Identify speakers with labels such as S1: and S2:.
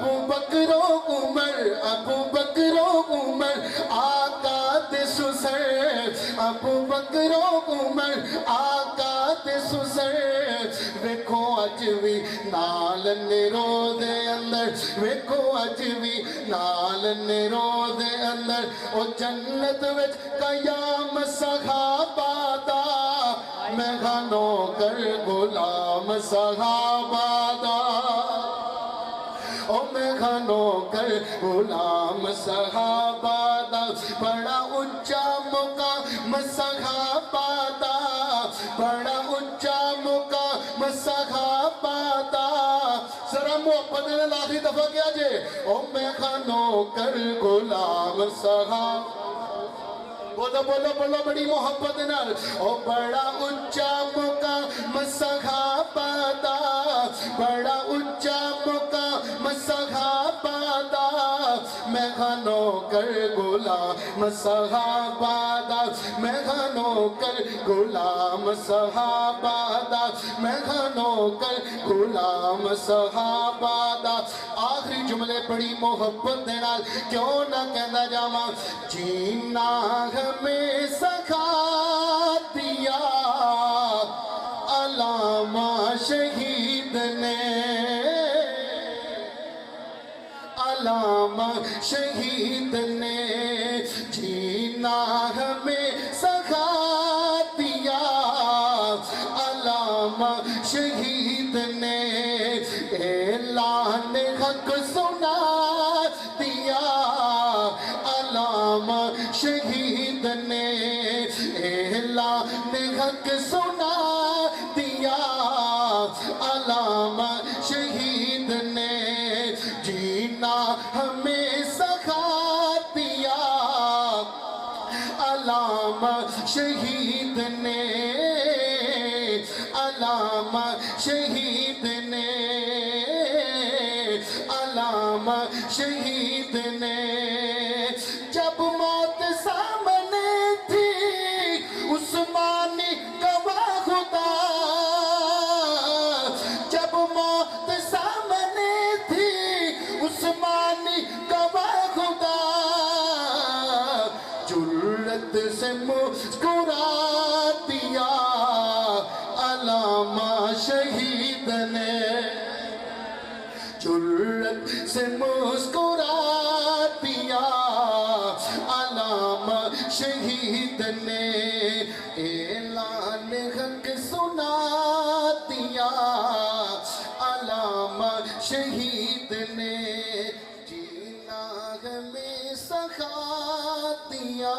S1: ابو بکر و عمر ابو بکر و عمر آقا دے سسر ابو بکر و عمر آقا دے سسر ویکھو اج وی نال نیرو دے اندر ویکھو اج وی نال نیرو دے اندر او جنت وچ قیام صحابہ دا میں گھنو کر غلام صحابہ دا او میں گھنو کر غلام صحابہ دا بڑا اونچا مقام صحابہ دا بڑا اونچا مقام صحابہ دا ذرا محبت نے لاکھی دفعہ کیا جے او میں گھنو کر غلام صحابہ بولو بولو بولو بڑی محبت نال او بڑا اونچا مقام صحابہ دا بڑا اونچا مقام صحابہ دا میں گھنو کر غلام صحابہ دا میں گھنو کر غلام صحابہ دا میں گھنو کر غلام صحابہ دا آخری جملے بڑی محبت دے نال کیوں نہ کہندا جاواں جینا ہمیں سکھا دیا علامہ شہید نے علامہ شہید نے جینا ہمیں سکھا دیا علامہ شہید نے اعلان حق سنا دیا علامہ شہید نے اعلان حق سنا دیا علامہ شہید نے جینا ہمیں سکھا دیا علامہ شہید نے علامہ شہید نے علامہ شہید نے جب موت سامنے تھی عثمانی گواہ خدا جب موت سامنے تھی عثمانی گواہ خدا جرت سے مسکرا دیا علامہ شہید نے جرت سے مسکرا دیا علامہ شہید نے اعلان حق سنا دیا علامہ شہید نے جینا ہمیں سکھا دیا